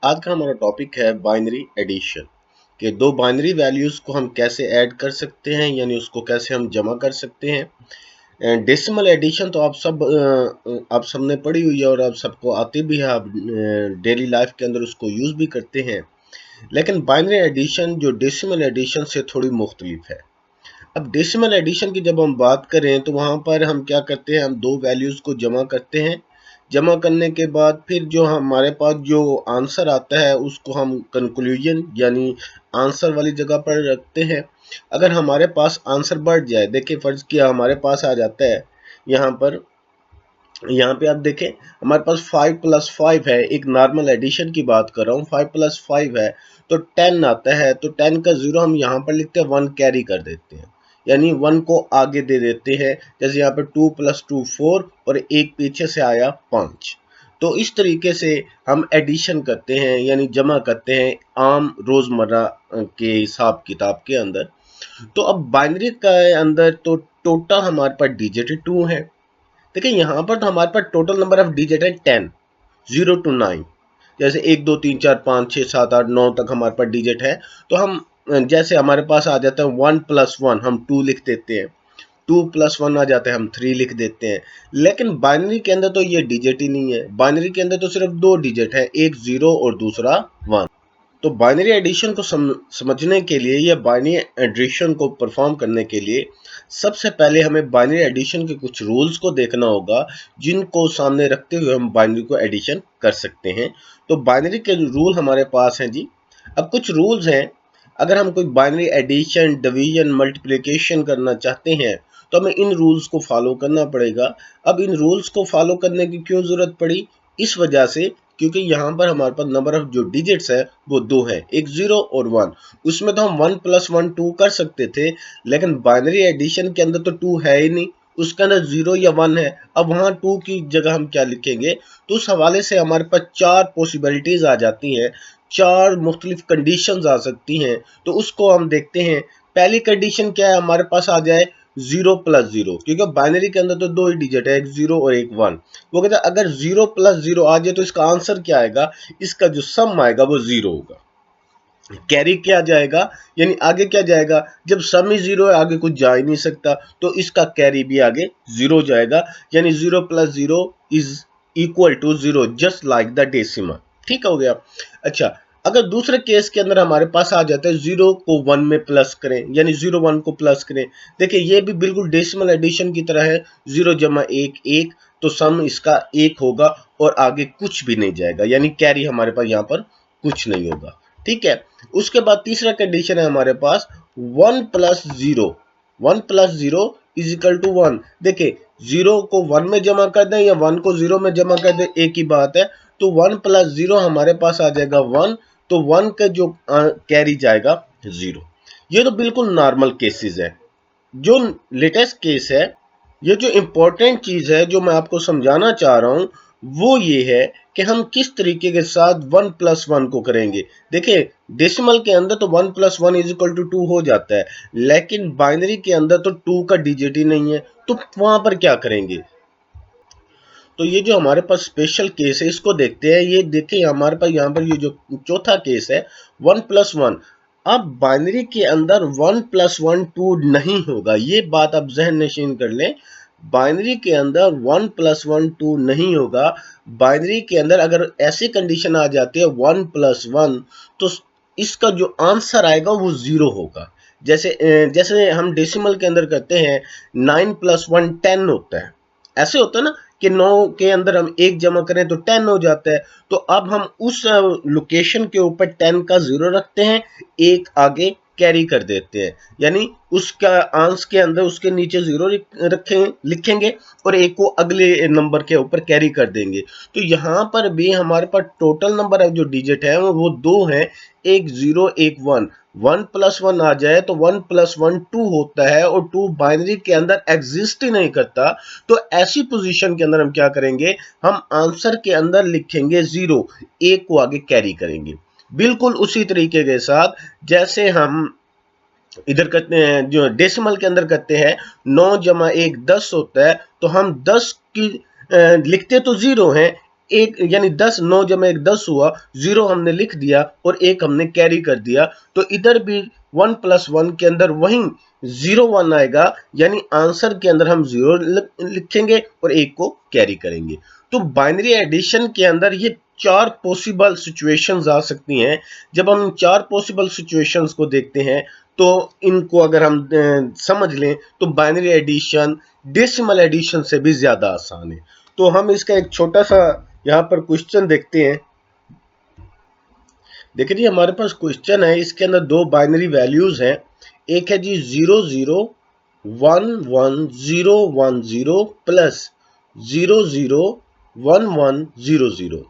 आज का हमारा टॉपिक है बाइनरी एडिशन कि दो बाइनरी वैल्यूज़ को हम कैसे ऐड कर सकते हैं, यानी उसको कैसे हम जमा कर सकते हैं। डेसिमल एडिशन तो आप सबने पढ़ी हुई है और आप सबको आती भी है, आप डेली लाइफ के अंदर उसको यूज़ भी करते हैं। लेकिन बाइनरी एडिशन जो डेसिमल एडिशन से थोड़ी मुख्तलिफ है। अब डेसिमल एडिशन की जब हम बात करें तो वहाँ पर हम क्या करते हैं, हम दो वैल्यूज़ को जमा करते हैं। जमा करने के बाद फिर जो हमारे पास जो आंसर आता है उसको हम कंक्लूजन यानी आंसर वाली जगह पर रखते हैं। अगर हमारे पास आंसर बढ़ जाए, देखिए फ़र्ज़ किया हमारे पास आ जाता है यहाँ पर, यहाँ पे आप देखें हमारे पास 5 + 5 है। एक नॉर्मल एडिशन की बात कर रहा हूँ। 5 + 5 है तो 10 आता है, तो 10 का 0 हम यहाँ पर लिखते हैं, 1 कैरी कर देते हैं, यानी 1 को आगे दे देते हैं। जैसे यहाँ पे 2 + 2 4 और एक पीछे से आया 5। तो इस तरीके से हम एडिशन करते हैं यानी जमा करते हैं आम रोज़मर्रा के हिसाब किताब के अंदर। तो अब बाइनरी के अंदर तो टोटल हमारे पास डिजिट 2 है। देखिए यहाँ पर तो हमारे पास टोटल नंबर ऑफ डिजिट है 10, 0 to 9। जैसे 1 2 3 4 5 6 7 8 9 तक हमारे पास डिजिट है। तो हम जैसे हमारे पास आ जाता है 1 + 1 हम 2 लिख देते हैं, 2 + 1 आ जाता है हम 3 लिख देते हैं। लेकिन बाइनरी के अंदर तो ये डिजिट ही नहीं है। बाइनरी के अंदर तो सिर्फ दो डिजिट है, एक 0 और दूसरा 1। तो बाइनरी एडिशन को समझने के लिए या बाइनरी एडिशन को परफॉर्म करने के लिए सबसे पहले हमें बाइनरी एडिशन के कुछ रूल्स को देखना होगा, जिनको सामने रखते हुए हम बाइनरी को एडिशन कर सकते हैं। तो बाइनरी के रूल हमारे पास हैं जी। अब कुछ रूल्स हैं। अगर हम कोई बाइनरी एडिशन, डिवीजन, मल्टीप्लिकेशन करना चाहते हैं तो हमें इन रूल्स को फॉलो करना पड़ेगा। अब इन रूल्स को फॉलो करने की क्यों ज़रूरत पड़ी? इस वजह से क्योंकि यहाँ पर हमारे पास नंबर ऑफ जो डिजिट्स है वो दो है, एक 0 और 1। उसमें तो हम 1 + 1 2 कर सकते थे, लेकिन बाइनरी एडिशन के अंदर तो 2 है ही नहीं, उसके अंदर 0 या 1 है। अब वहाँ 2 की जगह हम क्या लिखेंगे? तो उस हवाले से हमारे पास 4 पॉसिबिलिटीज आ जाती हैं, 4 मुख्तलिफ कंडीशंस आ सकती हैं। तो उसको हम देखते हैं। पहली कंडीशन क्या है? हमारे पास आ जाए 0 + 0, क्योंकि बाइनरी के अंदर तो दो ही डिजिट है, एक 0 और एक 1। वो कहता है अगर 0 + 0 आ जाए तो इसका आंसर क्या आएगा? इसका जो सम आएगा वो 0 होगा। कैरी क्या जाएगा, यानी आगे क्या जाएगा? जब सम ही 0 है आगे कुछ जा ही नहीं सकता, तो इसका कैरी भी आगे 0 जाएगा, यानी 0 + 0 is equal to 0, just like the decimal. ठीक हो गया। अच्छा, अगर दूसरे केस के अंदर हमारे पास आ जाता है 0 को 1 में प्लस करें, यानी 0 1 को प्लस करें। देखिए ये भी बिल्कुल डेसिमल एडिशन की तरह है, 0 + 1 1, तो सम इसका 1 होगा और आगे कुछ भी नहीं जाएगा, यानी कैरी हमारे पास यहाँ पर कुछ नहीं होगा। ठीक है। उसके बाद तीसरा कंडीशन है हमारे पास 1 + 0, 1 + 0 इज इक्वल टू 1। देखिए 0 को 1 में जमा कर दें या 1 को 0 में जमा कर दें, एक ही बात है। तो 1 + 0 हमारे पास आ जाएगा 1, तो 1 का जो कैरी जाएगा 0। ये तो बिल्कुल नॉर्मल केसेस है। जो लेटेस्ट केस है, ये जो इम्पोर्टेंट चीज़ है जो मैं आपको समझाना चाह रहा हूँ वो ये है कि हम किस तरीके के साथ 1 + 1 को करेंगे। देखिए डेसिमल के अंदर तो 1 + 1 इज इक्वल टू 2 हो जाता है, लेकिन बाइनरी के अंदर तो 2 का डिजिट ही नहीं है, तो वहां पर क्या करेंगे? तो ये जो हमारे पास स्पेशल केस है इसको देखते हैं। ये देखिए हमारे पास यहाँ पर ये जो चौथा केस है 1 + 1। अब बाइनरी के अंदर 1 + 1 2 नहीं होगा, ये बात आप जहन नशीन कर लें। बाइनरी के अंदर 1 + 1 2 नहीं होगा। बाइनरी के अंदर अगर ऐसी कंडीशन आ जाती है 1 + 1, तो इसका जो आंसर आएगा वो 0 होगा। जैसे हम डेसिमल के अंदर करते हैं 9 + 1 10 होता है। ऐसे होता है ना कि 9 के अंदर हम 1 जमा करें तो 10 हो जाता है। तो अब हम उस लोकेशन के ऊपर 10 का 0 रखते हैं, एक आगे कैरी कर देते हैं, यानी उसका आंस के अंदर उसके नीचे 0 लिखेंगे और एक को अगले नंबर के ऊपर कैरी कर देंगे। तो यहाँ पर भी हमारे पास टोटल नंबर जो डिजिट है वो दो हैं, एक 0 एक 1। 1 + 1 आ जाए तो 1 + 1 2 होता है और 2 बाइनरी के अंदर एग्जिस्ट ही नहीं करता। तो ऐसी पोजीशन के अंदर हम क्या करेंगे? हम आंसर के अंदर लिखेंगे 0, एक को आगे कैरी करेंगे, बिल्कुल उसी तरीके के साथ जैसे हम इधर करते हैं, जो डेसिमल के अंदर करते हैं। 9 + 1 10 होता है, तो हम 10 की लिखते तो 0 हैं, एक यानी 10, 9 जमा 1 10 हुआ, 0 हमने लिख दिया और 1 हमने कैरी कर दिया, तो इधर भी 1 प्लस 1 के अंदर वही 0 1 आएगा, यानी आंसर के अंदर हम 0 लिखेंगे और 1 को कैरी करेंगे। तो बाइनरी एडिशन के अंदर ये 4 पॉसिबल सिचुएशंस आ सकती हैं। जब हम 4 पॉसिबल सिचुएशंस को देखते हैं तो इनको अगर हम समझ लें तो बाइनरी एडिशन डेसिमल एडिशन से भी ज्यादा आसान है। तो हम इसका एक छोटा सा यहाँ पर क्वेश्चन देखते हैं। देखिए जी, हमारे पास क्वेश्चन है, इसके अंदर 2 बाइनरी वैल्यूज हैं। एक है जी 0 0 1 1 0 1 0 प्लस 0 0 1 1 0 0।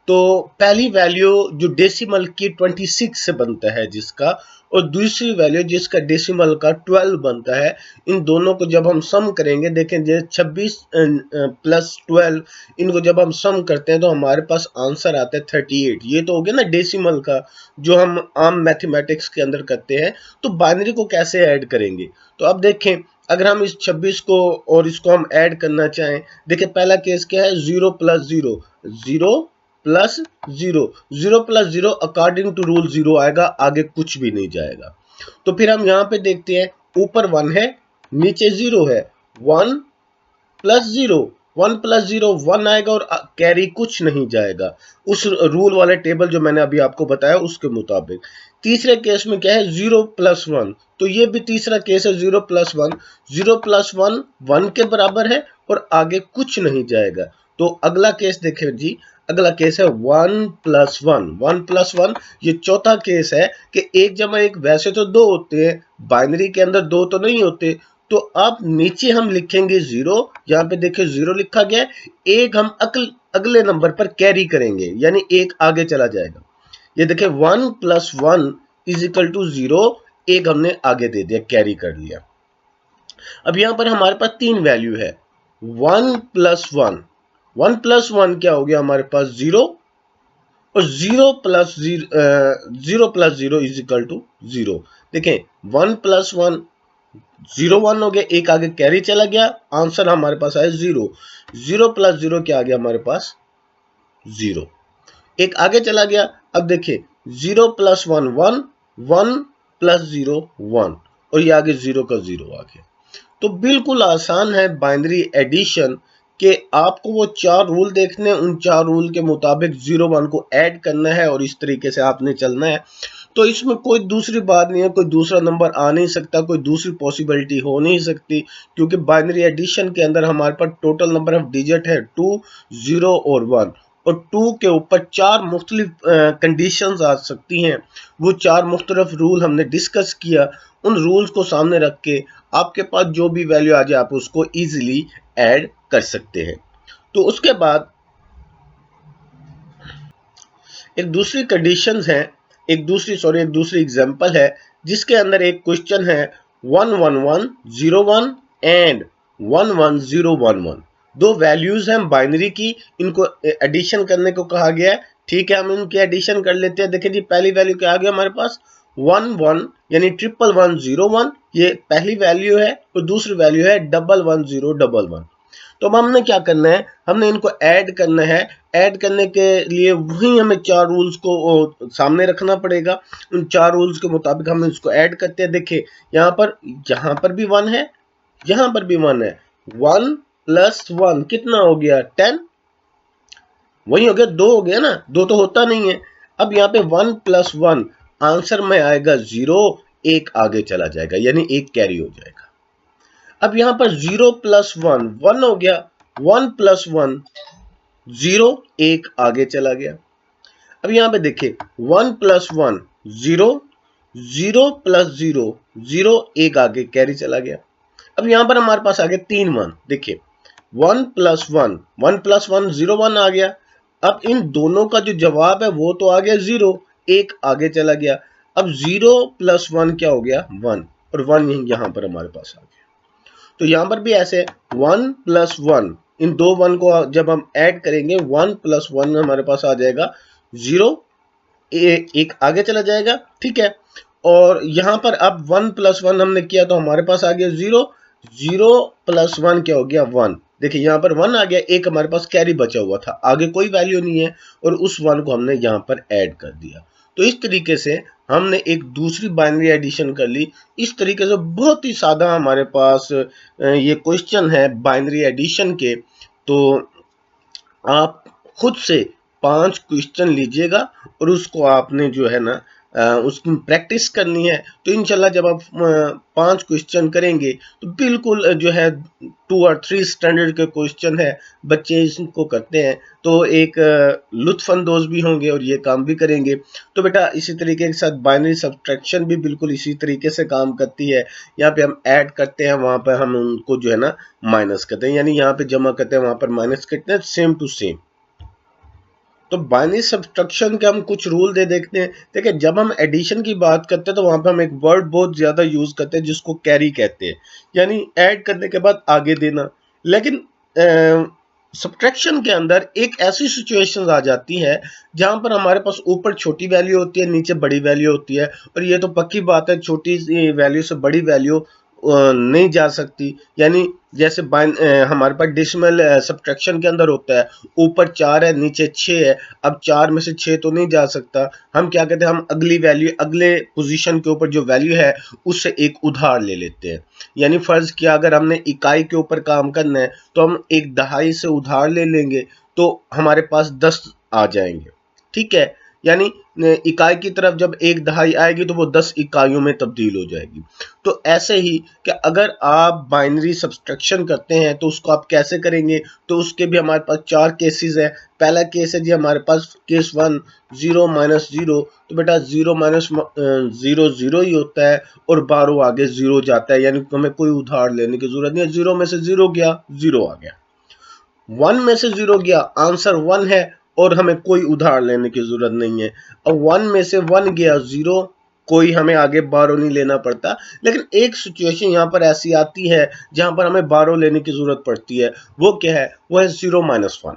तो पहली वैल्यू जो डेसिमल की 26 से बनता है जिसका, और दूसरी वैल्यू जिसका डेसिमल का 12 बनता है, इन दोनों को जब हम सम करेंगे, देखें 26 प्लस 12, इनको जब हम सम करते हैं तो हमारे पास आंसर आता है 38। ये तो हो गया ना डेसिमल का, जो हम आम मैथमेटिक्स के अंदर करते हैं। तो बाइनरी को कैसे ऐड करेंगे, तो अब देखें, अगर हम इस 26 को और इसको हम ऐड करना चाहें, देखिए पहला केस क्या है, 0 plus 0 0 plus 0 0 plus 0 according to rule 0 आएगा, आगे कुछ भी नहीं जाएगा। तो फिर हम यहाँ पे देखते हैं, ऊपर 1 है, नीचे 0 है, 1 प्लस 0 1 प्लस 0 1 आएगा और कैरी कुछ नहीं जाएगा, उस रूल वाले टेबल जो मैंने अभी आपको बताया उसके मुताबिक। तीसरे केस में क्या है, 0 प्लस 1, तो ये भी तीसरा केस है, 0 प्लस 1 0 प्लस 1 1 के बराबर है और आगे कुछ नहीं जाएगा। तो अगला केस देखें जी, अगला केस है 1 प्लस 1 1 प्लस 1। ये चौथा केस है कि 1 जमा 1 वैसे तो 2 होते हैं, बाइनरी के अंदर 2 तो नहीं होते। तो अब नीचे हम लिखेंगे 0, यहाँ पे देखिए 0 लिखा गया है, एक हम अगले नंबर पर कैरी करेंगे, यानी एक आगे चला जाएगा। ये देखिए 1 प्लस 1 इज इक्वल टू 0, एक हमने आगे दे दिया, कैरी कर लिया। अब यहाँ पर हमारे पास 3 वैल्यू है, 1 प्लस 1 1 प्लस 1 क्या हो गया हमारे पास 0, और 0 प्लस 0 इज इक्वल टू 0। देखें 1 प्लस 1 0 1 हो गया, एक आगे कैरी चला गया, आंसर हमारे पास आया 0। 0 प्लस 0 क्या आ गया हमारे पास 0, एक आगे चला गया। अब देखिए 0 प्लस 1 1 1 प्लस 0 1, और ये आगे 0 का 0 आ गया। तो बिल्कुल आसान है बाइनरी एडिशन कि आपको वो 4 रूल देखने, उन 4 रूल के मुताबिक 0 1 को ऐड करना है और इस तरीके से आपने चलना है। तो इसमें कोई दूसरी बात नहीं है, कोई दूसरा नंबर आ नहीं सकता, कोई दूसरी पॉसिबिलिटी हो नहीं सकती, क्योंकि बाइनरी एडिशन के अंदर हमारे पास टोटल नंबर ऑफ डिजिट है 2 0 और 1, और 2 के ऊपर 4 मुख्तलिफ कंडीशंस आ सकती हैं। वो 4 मुख्तलिफ रूल हमने डिस्कस किया, उन रूल्स को सामने रख के आपके पास जो भी वैल्यू आ जाए आप उसको इजीली ऐड कर सकते हैं। तो उसके बाद एक दूसरी कंडीशंस है, एक दूसरी एग्जांपल है, जिसके अंदर एक क्वेश्चन है 1 1 1 0 1 एंड 1 1 0 1 1। दो वैल्यूज हैं बाइनरी की, इनको एडिशन करने को कहा गया है। ठीक है, हम इनकी एडिशन कर लेते हैं। देखिए जी, पहली वैल्यू क्या आ गया हमारे पास 1 1, यानी 1 1 1 0 1, ये पहली वैल्यू है, और दूसरी वैल्यू है 1 1 0 1 1। तो अब हमने क्या करना है, हमने इनको ऐड करना है। ऐड करने के लिए वही हमें 4 रूल्स को सामने रखना पड़ेगा, उन 4 रूल्स के मुताबिक हम इसको ऐड करते हैं। देखिए यहाँ पर भी 1 है, यहाँ पर भी 1 है, 1 प्लस 1 कितना हो गया 10, वही हो गया 2 हो गया ना, 2 तो होता नहीं है। अब यहाँ पे 1 प्लस 1 आंसर में आएगा 0, एक आगे चला जाएगा, यानी एक कैरी हो जाएगा। अब यहां पर 0 प्लस 1 1 हो गया, 1 प्लस 1 0, एक आगे चला गया। अब यहां पे देखिए 1 प्लस 1 0, 0 प्लस 0 0, एक आगे कैरी चला गया। अब यहां पर हमारे पास आ गए 3 1, देखिए 1 प्लस 1 1 प्लस 1 0 1 आ गया। अब इन दोनों का जो जवाब है वो तो आ गया 0, एक आगे चला गया। अब 0 प्लस 1 क्या हो गया 1, और 1 यहां पर हमारे पास आ गया। तो यहां पर भी ऐसे 1 प्लस 1, इन दो 1 को जब हम ऐड करेंगे 1 प्लस 1 हमारे पास आ जाएगा 0, एक आगे चला जाएगा। ठीक है, और यहां पर अब 1 प्लस 1 हमने किया तो हमारे पास आ गया 0, 0 प्लस 1 क्या हो गया 1, देखिए यहाँ पर 1 आ गया, एक हमारे पास कैरी बचा हुआ था, आगे कोई वैल्यू नहीं है और उस 1 को हमने यहाँ पर ऐड कर दिया। तो इस तरीके से हमने एक दूसरी बाइनरी एडिशन कर ली। इस तरीके से बहुत ही सादा हमारे पास ये क्वेश्चन है बाइनरी एडिशन के। तो आप खुद से 5 क्वेश्चन लीजिएगा और उसको आपने जो है ना उसकी प्रैक्टिस करनी है। तो इंशाल्लाह जब आप 5 क्वेश्चन करेंगे तो बिल्कुल जो है 2 और 3 स्टैंडर्ड के क्वेश्चन है, बच्चे इसको करते हैं तो एक लुत्फानंदोज भी होंगे और ये काम भी करेंगे। तो बेटा इसी तरीके के साथ बाइनरी सब्ट्रैक्शन भी बिल्कुल इसी तरीके से काम करती है। यहाँ पे हम ऐड करते हैं, वहां पर हम उनको जो है ना माइनस करते हैं, यानी यहाँ पे जमा करते हैं वहां पर माइनस करते हैं, सेम टू सेम। तो बाइनरी सब्ट्रैक्शन के हम कुछ रूल दे देखते हैं। देखिए जब हम एडिशन की बात करते हैं तो वहां पे हम एक वर्ड बहुत ज्यादा यूज करते हैं जिसको कैरी कहते हैं, यानी ऐड करने के बाद आगे देना। लेकिन सब्ट्रैक्शन के अंदर एक ऐसी सिचुएशन आ जाती है जहां पर हमारे पास ऊपर छोटी वैल्यू होती है, नीचे बड़ी वैल्यू होती है, और ये तो पक्की बात है छोटी वैल्यू से बड़ी वैल्यू नहीं जा सकती। यानी जैसे हमारे पास डेसिमल सब्ट्रैक्शन के अंदर होता है, ऊपर 4 है नीचे 6 है, अब 4 में से 6 तो नहीं जा सकता। हम क्या कहते हैं, हम अगली वैल्यू अगले पोजीशन के ऊपर जो वैल्यू है उससे एक उधार ले लेते हैं। यानी फर्ज किया अगर हमने इकाई के ऊपर काम करना है तो हम एक दहाई से उधार ले लेंगे तो हमारे पास 10 आ जाएंगे। ठीक है, यानी इकाई की तरफ जब एक दहाई आएगी तो वो 10 इकाइयों में तब्दील हो जाएगी। तो ऐसे ही कि अगर आप बाइनरी सब्ट्रैक्शन करते हैं तो उसको आप कैसे करेंगे, तो उसके भी हमारे पास 4 केसेस है। पहला केस है जी हमारे पास केस 1 0 माइनस 0। तो बेटा 0 माइनस 0 0 ही होता है और 12 आगे 0 जाता है, यानी हमें कोई उधार लेने की जरूरत नहीं है। 0 में से 0 गया, 0 आ गया। 1 में से 0 गया, आंसर 1 है और हमें कोई उधार लेने की जरूरत नहीं है। अब 1 में से 1 गया 0, कोई हमें आगे 12 नहीं लेना पड़ता। लेकिन एक सिचुएशन यहाँ पर ऐसी आती है जहां पर हमें 12 लेने की जरूरत पड़ती है, वो क्या है, वो है 0 माइनस 1।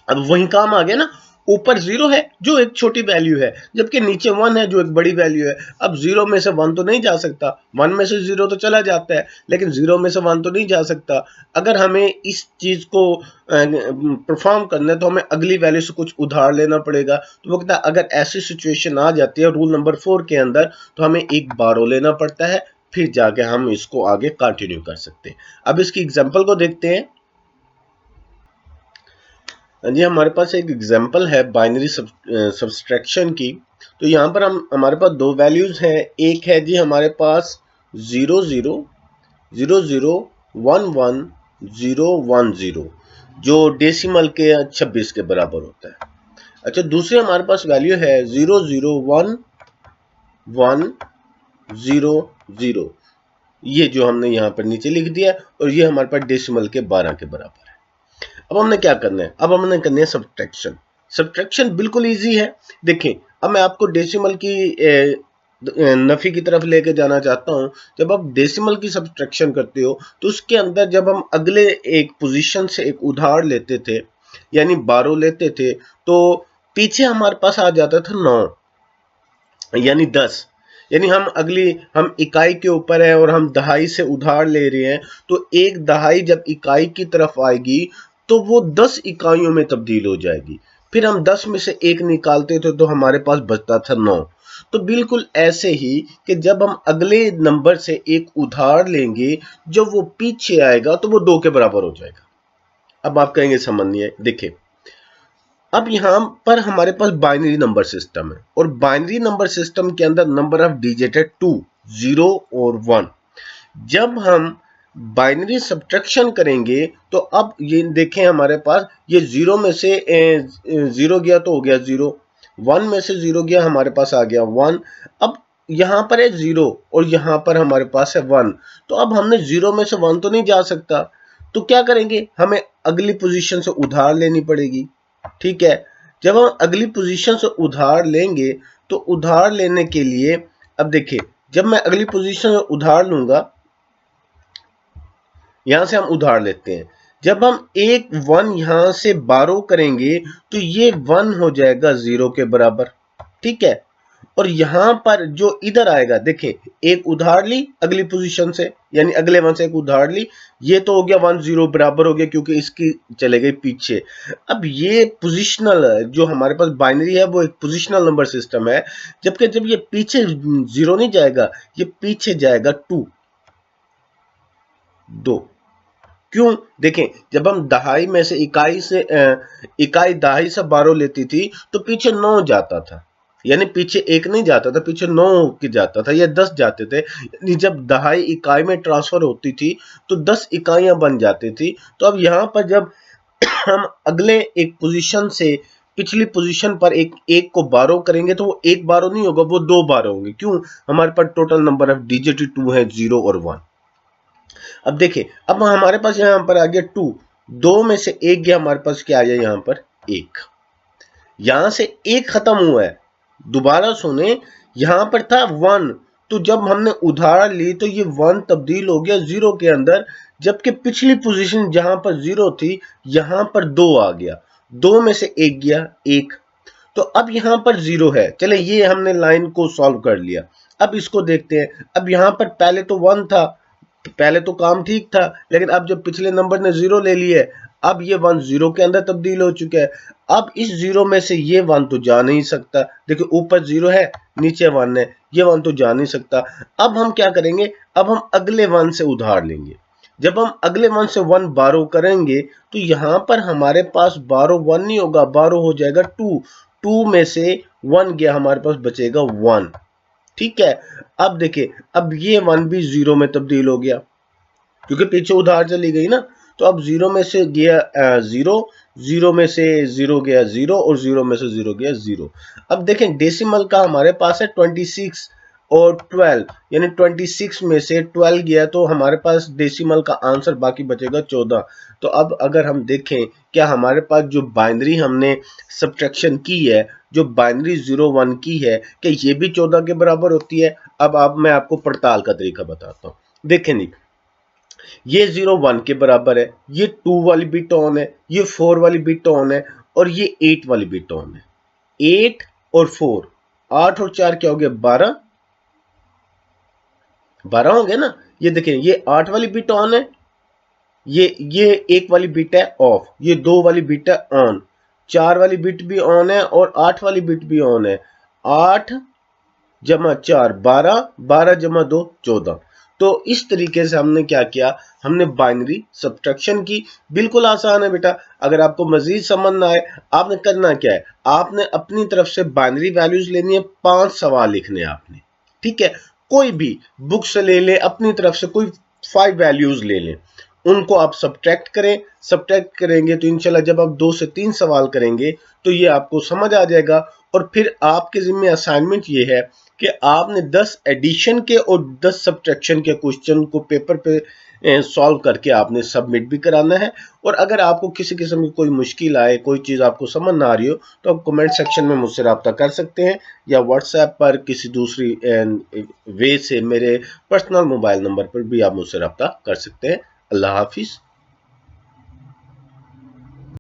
अब वही काम आ गया ना, ऊपर 0 है जो एक छोटी वैल्यू है, जबकि नीचे 1 है जो एक बड़ी वैल्यू है। अब 0 में से 1 तो नहीं जा सकता, 1 में से 0 तो चला जाता है, लेकिन 0 में से 1 तो नहीं जा सकता। अगर हमें इस चीज को परफॉर्म करना है तो हमें अगली वैल्यू से कुछ उधार लेना पड़ेगा। तो वो कहता है अगर ऐसी सिचुएशन आ जाती है रूल नंबर 4 के अंदर तो हमें एक बारो लेना पड़ता है, फिर जाके हम इसको आगे कंटिन्यू कर सकते हैं। अब इसकी एग्जांपल को देखते हैं। जी हमारे पास एक एग्जांपल है बाइनरी सब्सट्रैक्शन की। तो यहाँ पर हमारे पास दो वैल्यूज हैं। एक है जी हमारे पास 0 0 0 0 1 1 0 1 0 जो डेसिमल के 26 के बराबर होता है। अच्छा, दूसरी हमारे पास वैल्यू है 0 0 1 1 0 0, ये जो हमने यहाँ पर नीचे लिख दिया, और ये हमारे पास डेसिमल के 12 के बराबर है। अब हमने क्या करना है, अब हमने करनी है सब्ट्रैक्शन। सब्ट्रैक्शन बिल्कुल इजी है। देखें अब मैं आपको डेसिमल की नफी की तरफ लेके जाना चाहता हूं। जब आप डेसिमल की सब्ट्रैक्शन करते हो तो उसके अंदर जब हम अगले एक पोजीशन से एक उधार लेते थे यानी 12 लेते थे, तो पीछे हमारे पास आ जाता था 9 यानी 10। यानी हम इकाई के ऊपर है और हम दहाई से उधार ले रहे हैं, तो एक दहाई जब इकाई की तरफ आएगी तो वो 10 इकाइयों में तब्दील हो जाएगी। फिर हम 10 में से एक निकालते थे तो हमारे पास बचता था 9। तो बिल्कुल ऐसे ही कि जब हम अगले नंबर से एक उधार लेंगे, जब वो पीछे आएगा तो वो 2 के बराबर हो जाएगा। अब आप कहेंगे समझ नहीं है। देखिए अब यहां पर हमारे पास बाइनरी नंबर सिस्टम है और बाइनरी नंबर सिस्टम के अंदर नंबर ऑफ डिजिट है 2, 0 और 1। जब हम बाइनरी सब्ट्रैक्शन करेंगे तो अब ये देखें हमारे पास ये 0 में से 0 गया तो हो गया 0, 1 में से 0 गया हमारे पास आ गया 1। अब यहां पर है 0 और यहां पर हमारे पास है 1, तो अब हमने 0 में से 1 तो नहीं जा सकता, तो क्या करेंगे, हमें अगली पोजीशन से उधार लेनी पड़ेगी। ठीक है, जब हम अगली पोजीशन से उधार लेंगे तो उधार लेने के लिए अब देखिए जब मैं अगली पोजीशन से उधार लूंगा, यहां से हम उधार लेते हैं, जब हम एक 1 यहां से 12 करेंगे तो ये 1 हो जाएगा 0 के बराबर। ठीक है, और यहां पर जो इधर आएगा, देखें एक उधार ली अगली पोजीशन से, यानी अगले वन से एक उधार ली, ये तो हो गया 1-0 बराबर हो गया क्योंकि इसकी चले गई पीछे। अब ये पोजिशनल जो हमारे पास बाइनरी है वो एक पोजिशनल नंबर सिस्टम है, जबकि जब ये पीछे 0 नहीं जाएगा, ये पीछे जाएगा 2। क्यों? देखें जब हम दहाई में से इकाई दहाई से 12 लेती थी तो पीछे 9 जाता था, यानी पीछे एक नहीं जाता था, पीछे 9 के जाता था या 10 जाते थे। यानी जब दहाई इकाई में ट्रांसफर होती थी तो 10 इकाइयां बन जाती थी। तो अब यहां पर जब हम अगले एक पोजीशन से पिछली पोजीशन पर एक को बारो करेंगे तो वो एक बारो नहीं होगा, वो 2 बारो होंगे। क्यों? हमारे पास टोटल नंबर ऑफ डिजिट 2 है, 0 और 1। अब देखिए, अब हमारे पास यहां पर आ गया 2, 2 में से एक गया, हमारे पास क्या आ गया यहां पर 1। यहां से एक खत्म हुआ है, दोबारा सुने, यहां पर था 1, तो जब हमने उधार ली तो ये 1 तब्दील हो गया 0 के अंदर, जबकि पिछली पोजीशन जहां पर 0 थी यहां पर 2 आ गया, 2 में से एक गया 1, तो अब यहां पर 0 है। चले ये हमने लाइन को सॉल्व कर लिया। अब इसको देखते हैं, अब यहां पर पहले तो 1 था, पहले तो काम ठीक था, लेकिन अब जब पिछले नंबर ने 0 ले लिया है, अब ये 1 0 के अंदर तब्दील हो चुका है। अब इस 0 में से ये 1 तो जा नहीं सकता, देखिए ऊपर 0 है नीचे 1 है, ये 1 तो जा नहीं सकता। अब हम क्या करेंगे, अब हम अगले 1 से उधार लेंगे। जब हम अगले 1 से 1 बारो करेंगे तो यहां पर हमारे पास बारो 1 नहीं होगा, बारो हो जाएगा 2, 2 में से 1 गया, हमारे पास बचेगा 1। ठीक है, अब देखिए, अब ये 1 भी 0 में तब्दील हो गया क्योंकि पीछे उधार चली गई ना, तो अब 0 में से गया 0, 0 में से 0 गया 0 और 0 में से 0 गया 0। अब देखें डेसिमल का हमारे पास है 26 और 12, यानी 26 में से 12 गया तो हमारे पास डेसिमल का आंसर बाकी बचेगा 14। तो अब अगर हम देखें, क्या हमारे पास जो बाइनरी हमने सब्ट्रैक्शन की है, जो बाइनरी 0-1 की है, क्या ये भी 14 के बराबर होती है? अब मैं आपको पड़ताल का तरीका बताता हूँ। देखें नहीं, ये 0-1 के बराबर है, ये 2 वाली बिट ऑन है, ये 4 वाली बिट ऑन है और ये 8 वाली बिट ऑन है। 8 और 4, 8 और 4 क्या हो गया 12, 12 हो गया ना। ये देखें, ये 8 वाली बिट ऑन है, ये 1 वाली बिट है ऑफ, ये 2 वाली बिट है ऑन, 4 वाली बिट भी ऑन है और 8 वाली बिट भी ऑन है। 8 जमा 4 12, 12 जमा 2 14। तो इस तरीके से हमने क्या किया, हमने बाइनरी सब्ट्रैक्शन की। बिल्कुल आसान है बेटा, अगर आपको मजीद समझ ना आए, आपने करना क्या है, आपने अपनी तरफ से बाइनरी वैल्यूज लेनी है, 5 सवाल लिखने आपने। ठीक है, कोई भी बुक से ले ले, अपनी तरफ से कोई 5 वैल्यूज ले लें, उनको आप सब्ट्रैक्ट करें। सब्ट्रैक्ट करेंगे तो इंशाल्लाह जब आप 2 से 3 सवाल करेंगे तो ये आपको समझ आ जाएगा। और फिर आपके जिम्मे असाइनमेंट ये है कि आपने 10 एडिशन के और 10 सब्ट्रैक्शन के क्वेश्चन को पेपर पे सॉल्व करके आपने सबमिट भी कराना है। और अगर आपको किसी किस्म की कोई मुश्किल आए, कोई चीज़ आपको समझ ना आ रही हो, तो आप कमेंट सेक्शन में मुझसे रब्ता कर सकते हैं या व्हाट्सएप पर किसी दूसरी वे से मेरे पर्सनल मोबाइल नंबर पर भी आप मुझसे रब्ता कर सकते हैं। अल्लाह हाफिज़।